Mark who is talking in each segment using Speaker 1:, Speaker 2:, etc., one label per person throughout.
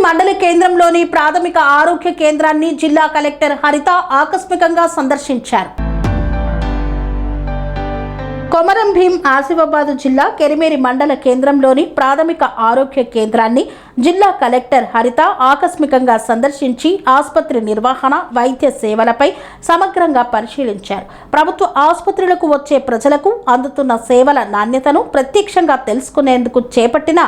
Speaker 1: మండల కేంద్రంలోని ప్రాథమిక ఆరోగ్య కేంద్రాన్ని జిల్లా కలెక్టర్ హరిత ఆకస్మికంగా సందర్శించారు. కొమరం భీం ఆసిఫాబాద్ జిల్లా కెరిమేరి మండల కేంద్రంలోని ప్రాథమిక ఆరోగ్య కేంద్రాన్ని జిల్లా కలెక్టర్ హరిత ఆకస్మికంగా సందర్శించి ఆసుపత్రి నిర్వహణ, వైద్య సేవలపై సమగ్రంగా పరిశీలించారు. ప్రభుత్వ ఆసుపత్రులకు వచ్చే ప్రజలకు అందుతున్న సేవల నాణ్యతను ప్రత్యక్షంగా తెలుసుకునేందుకు చేపట్టిన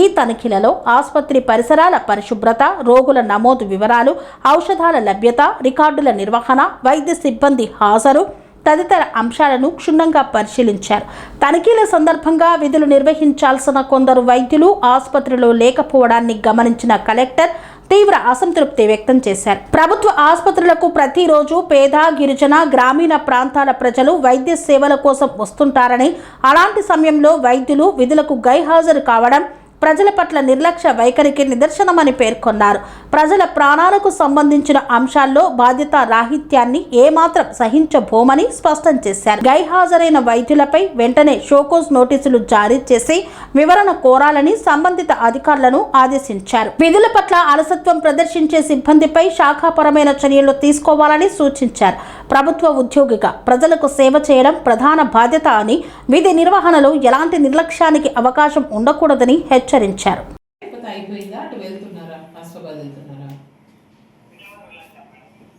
Speaker 1: ఈ తనిఖీలలో ఆసుపత్రి పరిసరాల పరిశుభ్రత, రోగుల నమోదు వివరాలు, ఔషధాల లభ్యత, రికార్డుల నిర్వహణ, వైద్య సిబ్బంది హాజరు తదితర అంశాలను క్షుణ్ణంగా పరిశీలించారు. తనిఖీల సందర్భంగా విధులు నిర్వహించాల్సిన కొందరు వైద్యులు ఆసుపత్రిలో లేకపోవడాన్ని గమనించిన కలెక్టర్ తీవ్ర అసంతృప్తి వ్యక్తం చేశారు. ప్రభుత్వ ఆసుపత్రులకు ప్రతిరోజు పేద, గిరిజన, గ్రామీణ ప్రాంతాల ప్రజలు వైద్య సేవల కోసం వస్తుంటారని, అలాంటి సమయంలో వైద్యులు విధులకు గైహాజరు కావడం ప్రజల పట్ల నిర్లక్ష్య వైఖరికి నిదర్శనమని పేర్కొన్నారు. ప్రజల ప్రాణాలకు సంబంధించిన అంశాల్లో బాధ్యత రాహిత్యాన్ని ఏమాత్రం సహించబోమని స్పష్టం చేశారు. గైహాజరైన వైద్యులపై వెంటనే షోకోజ్ నోటీసులు జారీ చేసి వివరణ కోరాలని సంబంధిత అధికారులను ఆదేశించారు. విధుల పట్ల అలసత్వం ప్రదర్శించే సిబ్బందిపై శాఖాపరమైన చర్యలు తీసుకోవాలని సూచించారు. ప్రభుత్వ ఉద్యోగిగా ప్రజలకు సేవ చేయడం ప్రధాన బాధ్యత అని, విధి నిర్వహణలో ఎలాంటి నిర్లక్ష్యానికి అవకాశం ఉండకూడదని హెచ్చరించారు.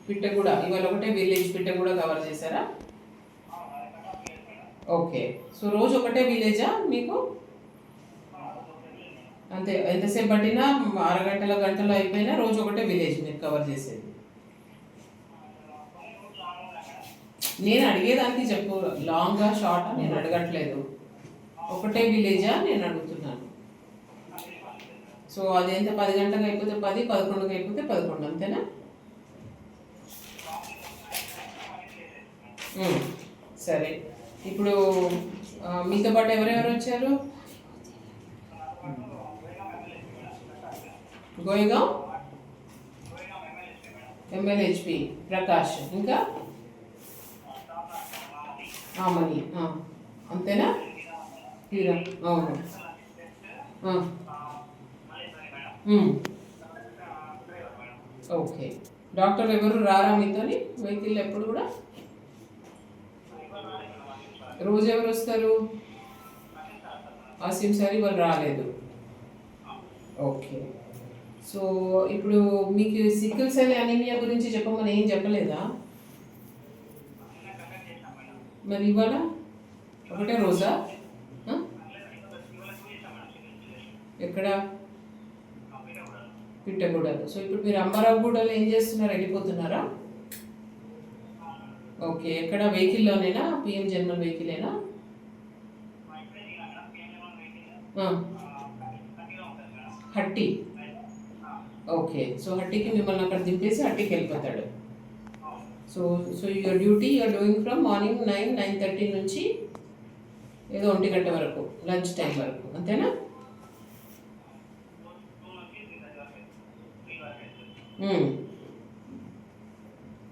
Speaker 2: పిట్టగూడ ఇవాళ ఒకటే విలేజ్ పిట్టగూడ కవర్ చేశారా? ఓకే, సో రోజు ఒకటే విలేజా మీకు? అంతే, ఎంతసేపు పట్టినా గంటలో అయిపోయినా రోజు ఒకటే విలేజ్ మీరు కవర్ చేసేది. నేను అడిగేదానికి చెప్పు, లాంగా షార్టా నేను అడగట్లేదు. ఒకటే విలేజా నేను అడుగుతున్నాను. సో అది ఎంత 10 గంటలకు అయిపోతే 10, 11కి అయిపోతే 11, అంతేనా? సరే, ఇప్పుడు మీతో పాటు ఎవరెవరు వచ్చారు? గోయగాం MLHP ప్రకాష్, ఇంకా మనీ, అంతేనా? హీరా, అవును. ఓకే, డాక్టర్ ఎవరు రారా మీతోని వెహికల్ ఎప్పుడు కూడా? రోజు ఎవరు వస్తారు? ఆసిం సార్ వాళ్ళు రాలేదు. ఓకే, సో ఇప్పుడు మీకు సికిల్ సెల్ అనీమియా గురించి చెప్పమని ఏం చెప్పలేదా? మరి ఇవాళ ఒకటే రోజా? ఎక్కడ? పిట్టగూడలో. సో ఇప్పుడు మీరు అమ్మారావుగూడలో ఏం చేస్తున్నారు? వెళ్ళిపోతున్నారా? ఓకే, ఎక్కడ? వెహికల్లోనేనా? పిఎం జన్మన్ వెహికలేనా? హట్టి. ఓకే, సో హట్టికి మిమ్మల్ని అక్కడ దింపేసి హట్టికి వెళ్ళిపోతాడు. So your duty you're doing from morning 9-9:30 నుంచి ఏదో 1 గంట వరకు, లంచ్ టైం వరకు, అంతేనా?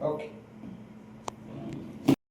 Speaker 2: ఓకే.